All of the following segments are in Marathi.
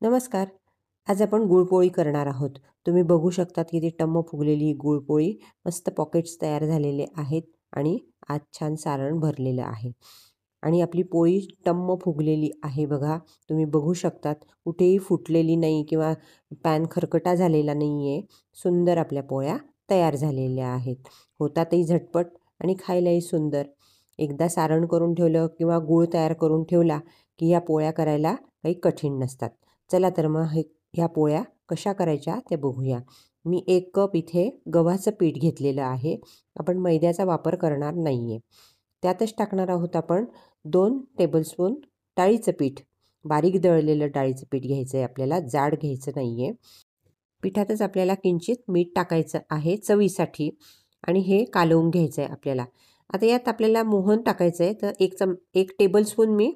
नमस्कार. आज आपण गुळपोळी करणार आहोत. तुम्ही बघू शकतात की ती टम्म फुगलेली गुळपोळी, मस्त पॉकेट्स तयार झालेले आहेत आणि आत छान सारण भरलेलं आहे. आणि आपली पोळी टम्म फुगलेली आहे बघा. तुम्ही बघू शकतात, कुठेही फुटलेली नाही किंवा पॅन खरकटा झालेला नाही आहे. सुंदर आपल्या पोळ्या तयार झालेल्या आहेत. होतातही झटपट आणि खायलाही सुंदर. एकदा सारण करून ठेवलं किंवा गूळ तयार करून ठेवला की ह्या पोळ्या करायला काही कठीण नसतात. चला तर मग ह्या पोळ्या कशा करायच्या ते बघूया. मी 1 कप इथे गव्हाचं पीठ घेतलेलं आहे. आपण मैद्याचा वापर करणार नाही आहे. त्यातच टाकणार आहोत आपण 2 टेबलस्पून डाळीचं पीठ. बारीक दळलेलं डाळीचं पीठ घ्यायचं आहे आपल्याला, जाड घ्यायचं नाही आहे. पिठातच आपल्याला किंचित मीठ टाकायचं आहे चवीसाठी आणि हे कालवून घ्यायचं आहे आपल्याला. आता यात आपल्याला मोहन टाकायचं आहे, तर 1 टेबलस्पून मी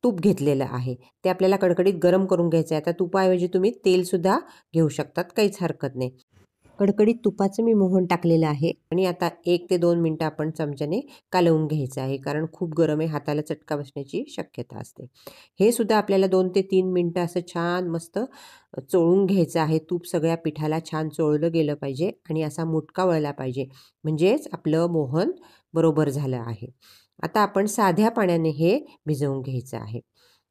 तूप घेतलेलं आहे. ते आपल्याला कडकडीत गरम करून घ्यायचं आहे. आता तुपाऐवजी तुम्ही तेलसुद्धा घेऊ शकतात, काहीच हरकत नाही. कडकडीत तुपाचं मी मोहन टाकलेलं आहे आणि आता 1 ते 2 मिनटं आपण चमच्याने कालवून घ्यायचं आहे, कारण खूप गरम आहे, हाताला चटका बसण्याची शक्यता असते. हे सुद्धा आपल्याला 2 ते 3 मिनटं असं छान मस्त चोळून घ्यायचं आहे. तूप सगळ्या पिठाला छान चोळलं गेलं पाहिजे आणि असा मुटका वळला पाहिजे, म्हणजेच आपलं मोहन बरोबर झालं आहे. आता आपण साध्या पाण्याने हे भिजवून घ्यायचं आहे.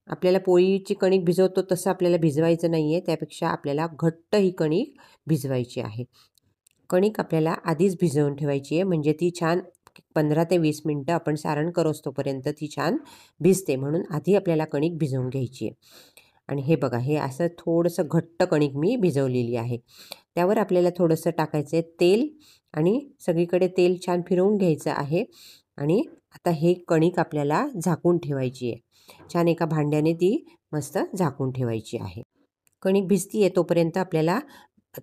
आपल्याला पोळीची कणिक भिजवतो तसं आपल्याला भिजवायचं नाही आहे, त्यापेक्षा आपल्याला घट्ट ही कणिक भिजवायची आहे. कणिक आपल्याला आधीच भिजवून ठेवायची आहे, म्हणजे ती छान 15 ते 20 मिनटं आपण सारण करोस्तोपर्यंत ती छान भिजते, म्हणून आधी आपल्याला कणिक भिजवून घ्यायची आहे. आणि हे बघा, हे असं थोडंसं घट्ट कणिक मी भिजवलेली आहे. त्यावर आपल्याला थोडंसं टाकायचं आहे तेल आणि सगळीकडे तेल छान फिरवून घ्यायचं आहे. आणि आता हे कणिक आपल्याला झाकून ठेवायची आहे. छान एका भांड्याने ती मस्त झाकून ठेवायची आहे. कणिक भिजती आहे तोपर्यंत आपल्याला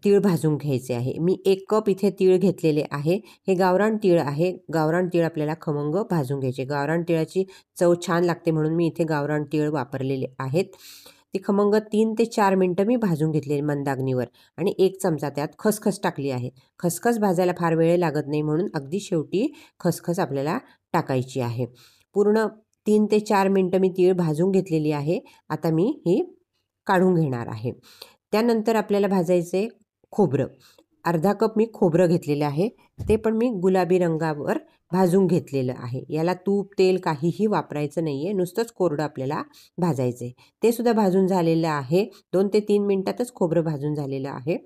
तीळ भाजून घ्यायचे आहे. मी 1 कप इथे तीळ घेतलेले आहे. हे गावरान तीळ आहे. गावरान तीळ आपल्याला खमंग भाजून घ्यायचे. गावरान तिळाची चव छान लागते, म्हणून मी इथे गावरान तीळ वापरलेले आहेत. ती खमंग 3 ते 4 मिनटं मी भाजून घेतलेली मंद अग्नीवर आणि 1 चमचा त्यात खसखस टाकली आहे. खसखस भाजायला फार वेळ लागत नाही, म्हणून अगदी शेवटी खसखस आपल्याला टाकायची आहे. पूर्ण 3 ते 4 मिनटं मी तीळ भाजून घेतलेली आहे. आता मी ही काढून घेणार आहे. त्यानंतर आपल्याला भाजायचे खोबरं. अर्धा कप मी खोबरं घेतलेलं आहे. ते पण मी गुलाबी रंगावर भाजून घेतलेलं आहे. याला तूप, तेल काहीही वापरायचं नाही आहे, नुसतंच कोरडं आपल्याला भाजायचं आहे. ते सुद्धा भाजून झालेलं आहे. 2 ते 3 मिनटातच खोबरं भाजून झालेलं आहे.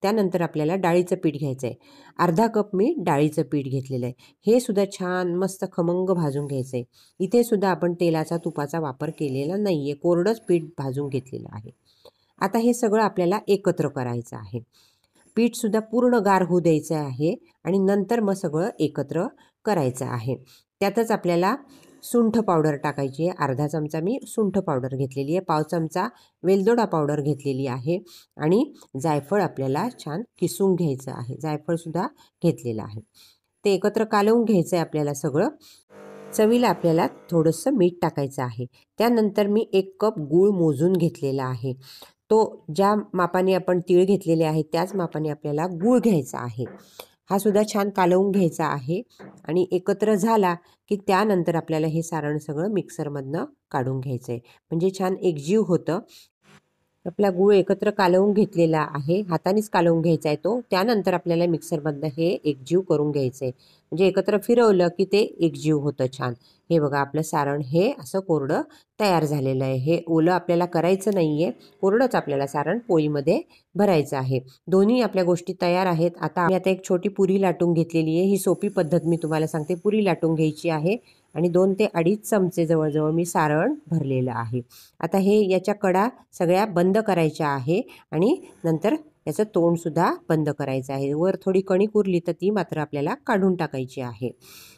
त्यानंतर आपल्याला डाळीचं पीठ घ्यायचं आहे. अर्धा कप मी डाळीचं पीठ घेतलेलं आहे. हे सुद्धा छान मस्त खमंग भाजून घ्यायचं आहे. इथे सुद्धा आपण तेलाचा, तुपाचा वापर केलेला नाही आहे, कोरडंच पीठ भाजून घेतलेलं आहे. आता हे सगळं आपल्याला एकत्र करायचं आहे. पीठसुद्धा पूर्ण गार होऊ द्यायचं आहे आणि नंतर मग सगळं एकत्र करायचं आहे. त्यातच आपल्याला सुंठ पावडर टाकायची आहे. अर्धा चमचा मी सुंठ पावडर घेतलेली आहे. पाव चमचा वेलदोडा पावडर घेतलेली आहे आणि जायफळ आपल्याला छान किसून घ्यायचं आहे. जायफळसुद्धा घेतलेलं आहे. ते एकत्र कालवून घ्यायचं आहे आपल्याला सगळं. चवीला आपल्याला थोडंसं मीठ टाकायचं आहे. त्यानंतर मी 1 कप गूळ मोजून घेतलेला आहे. तो ज्या मापाने आपण तीळ घेतलेले आहेत त्याच मापाने आपल्याला गूळ घ्यायचा आहे. हा सुद्धा छान कालवून घ्यायचा आहे आणि एकत्र झाला की त्यानंतर आपल्याला हे सारण सगळं मिक्सरमधनं काढून घ्यायचं आहे, म्हणजे छान एकजीव होतं. आपला गूळ एकत्र कालवून घेतलेला आहे, हातानेच कालवून घ्यायचा आहे तो. त्यानंतर आपल्याला मिक्सरमधनं हे एकजीव करून घ्यायचं आहे, म्हणजे एकत्र फिरवलं की ते एकजीव होतं छान. हे बघा, आपलं सारण हे असं कोरडं तयार झालेलं आहे. हे ओलं आपल्याला करायचं नाही आहे, कोरडंच आपल्याला सारण पोळीमध्ये भरायचं आहे. दोन्ही आपल्या गोष्टी तयार आहेत. आता एक छोटी पुरी लाटून घेतलेली आहे. ही सोपी पद्धत मी तुम्हाला सांगते. पुरी लाटून घ्यायची आहे आणि 2 ते 2.5 चमचे जवळजवळ मी सारण भरलेलं आहे. आता हे याच्या कडा सगळ्या बंद करायच्या आहे आणि नंतर याचं तोंडसुद्धा बंद करायचं आहे. वर थोडी कणिक उरली तर ती मात्र आपल्याला काढून टाकायची आहे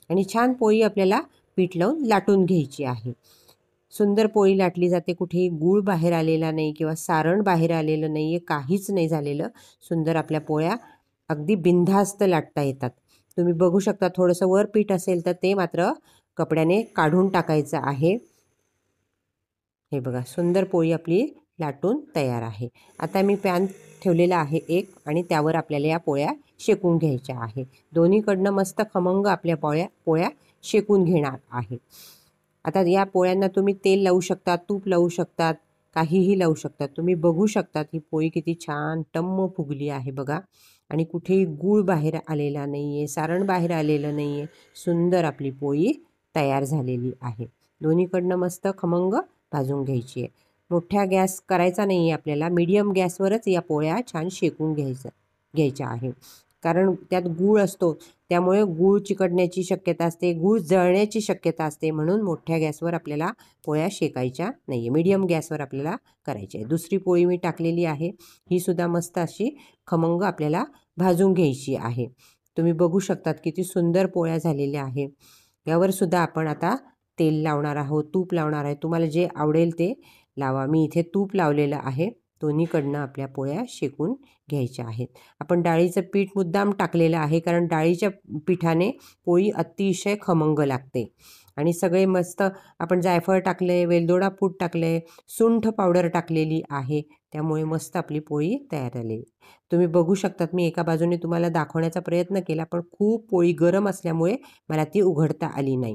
आणि छान पोळी आपल्याला पीठ लावून लाटून घ्यायची आहे. सुंदर पोळी लाटली जाते. कुठेही गूळ बाहेर आलेला नाही किंवा सारण बाहेर आलेलं नाही आहे, काहीच नाही झालेलं. सुंदर आपल्या पोळ्या अगदी बिनधास्त लाटता येतात. तुम्ही बघू शकता, थोडंसं वर पीठ असेल तर ते मात्र कपड्याने काढून टाकायचं आहे. हे बघा, सुंदर पोळी आपली लाटून तयार आहे. आता मी पॅन ठेवलेला आहे एक आणि त्यावर आपल्याला या पोळ्या शेकून घ्यायच्या आहे. दोन्हीकडनं मस्त खमंग आपल्या पोळ्या शेकून घेणार आहे. आता या पोळ्यांना तुम्ही तेल लावू शकता, तूप लावू शकतात, काहीही लावू शकतात. तुम्ही बघू शकतात ही पोळी किती छान टम्म फुगली आहे बघा. आणि कुठेही गूळ बाहेर आलेला नाही आहे, सारण बाहेर आलेलं नाही आहे. सुंदर आपली पोळी तयार झालेली आहे. दोन्हीकडनं मस्त खमंग भाजून घ्यायची आहे. मोठ्या गॅस करायचा नाही आहे आपल्याला, मीडियम गॅसवरच या पोळ्या छान शेकून घ्यायच्या आहे. कारण त्यात गूळ असतो, त्यामुळे गूळ चिकटण्याची शक्यता असते, गूळ जळण्याची शक्यता असते. म्हणून मोठ्या गॅसवर आपल्याला पोळ्या शेकायच्या नाही आहे, मीडियम गॅसवर आपल्याला करायची आहे. दुसरी पोळी मी टाकलेली आहे, ही सुद्धा मस्त अशी खमंग आपल्याला भाजून घ्यायची आहे. तुम्ही बघू शकतात किती सुंदर पोळ्या झालेल्या आहे. यावर सुद्धा आपण आता तेल लावणार आहोत, तूप लावणार आहे. तुम्हाला जे आवडेल ते लावा. मी इथे तूप लावलेलं आहे. दोन्हीकडनं आपल्या पोळ्या शेकून घ्यायच्या आहेत. आपण डाळीचं पीठ मुद्दाम टाकलेलं आहे, कारण डाळीच्या पिठाने पोळी अतिशय खमंग लागते. आणि सगळे मस्त आपण जायफळ टाकले, वेलदोडा पूड टाकले, सुंठ पावडर टाकलेली आहे, त्यामुळे मस्त आपली पोळी तयार झाली. तुम्ही बघू शकतात, मी एका बाजूने तुम्हाला दाखवण्याचा प्रयत्न केला, पण खूप पोळी गरम असल्यामुळे मला ती उघडता आली नाही.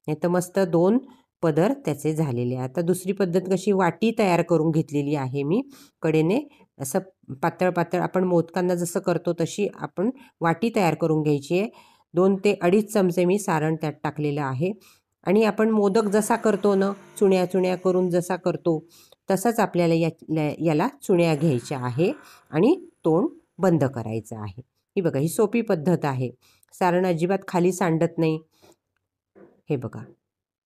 नाहीतर मस्त 2 पदर त्याचे झालेले आहे. आता दुसरी पद्धत कशी, वाटी तयार करून घेतलेली आहे मी. कडेने असं पातळ पातळ आपण मोदकांना जसं करतो तशी आपण वाटी तयार करून घ्यायची आहे. 2 ते 2.5 चमचे मी सारण त्यात टाकलेलं आहे. आणि आपण मोदक जसा करतो ना, चुण्या चुण्या करून जसा करतो तसंच आपल्याला याला चुण्या घ्यायच्या आहे आणि तोंड बंद करायचं आहे. ही बघा, ही सोपी पद्धत आहे. सारण अजिबात खाली सांडत नाही. हे बघा,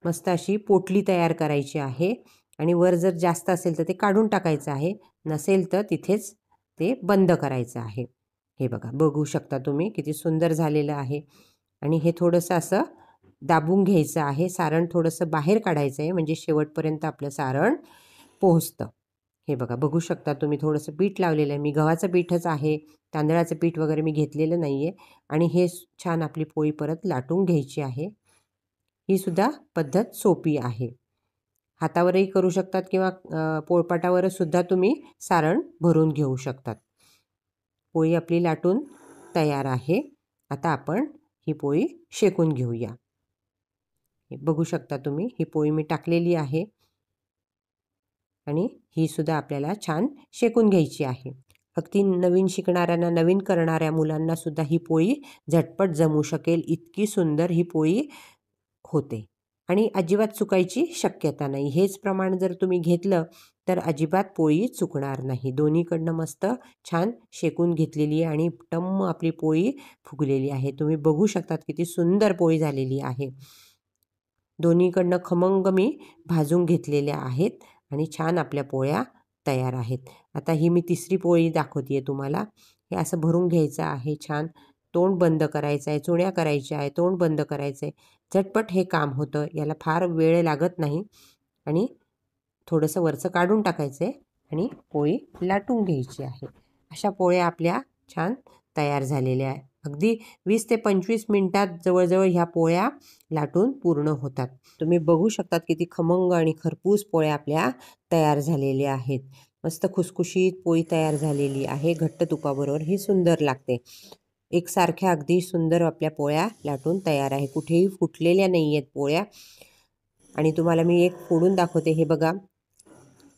मस्त अशी पोटली तयार करायची आहे. आणि वर जर जास्त असेल तर ते काढून टाकायचं आहे, नसेल तर तिथेच ते बंद करायचं आहे. हे बघा, बघू शकता तुम्ही किती सुंदर झालेलं आहे. आणि हे थोडंसं असं दाबून घ्यायचं आहे. सारण थोडंसं बाहेर काढायचं आहे, म्हणजे शेवटपर्यंत आपलं सारण पोहोचतं. हे बघा, बघू शकता तुम्ही, थोडंसं पीठ लावलेलं आहे. मी गव्हाचं पीठच आहे, तांदळाचं पीठ वगैरे मी घेतलेलं नाही आहे. आणि हे छान आपली पोळी परत लाटून घ्यायची आहे. ही सुद्धा पद्धत सोपी आहे. हातावरही करू शकतात किंवा पोळपाटावर सुद्धा तुम्ही सारण भरून घेऊ शकतात. पोळी आपली लाटून तयार आहे. आता आपण ही पोळी शेकून घेऊया. बघू शकता तुम्ही, ही पोळी मी टाकलेली आहे आणि ही सुद्धा आपल्याला छान शेकून घ्यायची आहे. अगदी नवीन शिकणाऱ्यांना, नवीन करणाऱ्या मुलांना सुद्धा ही पोळी झटपट जमू शकेल, इतकी सुंदर ही पोळी होते. आणि अजिबात चुकायची शक्यता नाही. हेच प्रमाण जर तुम्ही घेतलं तर अजिबात पोळी चुकणार नाही. दोन्हीकडनं मस्त छान शेकून घेतलेली आहे आणि टम्म आपली पोळी फुगलेली आहे. तुम्ही बघू शकतात किती सुंदर पोळी झालेली आहे. दोन्हीकडनं खमंग मी भाजून घेतलेल्या आहेत आणि छान आपल्या पोळ्या तयार आहेत. आता ही मी तिसरी पोळी दाखवते आहे तुम्हाला. हे असं भरून घ्यायचं आहे छान. तोंड बंद करायचं आहे, चुण्या करायच्या आहे, तोंड बंद करायचं आहे. झटपट हे काम होतं. याला फार वेळ लागत नाही. आणि थोडंसं वरचं काढून टाकायचं आहे आणि पोळी लाटून घ्यायची आहे. अशा पोळ्या आपल्या छान तयार झालेल्या आहे. अगदी 20 ते 25 मिनिटात जवळजवळ ह्या पोळ्या लाटून पूर्ण होतात. तुम्ही बघू शकतात किती खमंग आणि खरपूस पोळ्या आपल्या तयार झालेल्या आहेत. मस्त खुसखुशीत पोळी तयार झालेली आहे. घट्ट तुपाबरोबर ही सुंदर लागते. एकसारख्या अगदी सुंदर आपल्या पोळ्या लाटून तयार आहे. कुठेही फुटलेल्या नाही आहेत पोळ्या. आणि तुम्हाला मी एक फोडून दाखवते. हे बघा,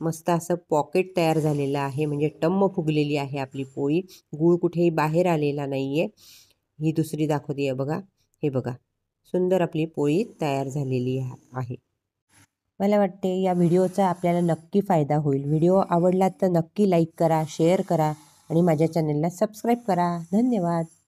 मस्त असं पॉकेट तयार झालेलं आहे, म्हणजे टम्म फुगलेली आहे आपली पोळी. गूळ कुठेही बाहेर आलेला नाही आहे. ही दुसरी दाखवते आहे बघा. हे बघा, सुंदर आपली पोळी तयार झालेली आहे. मला वाटते या व्हिडिओचा आपल्याला नक्की फायदा होईल. व्हिडिओ आवडला तर नक्की लाईक करा, शेअर करा आणि माझ्या चॅनलला सबस्क्राईब करा. धन्यवाद.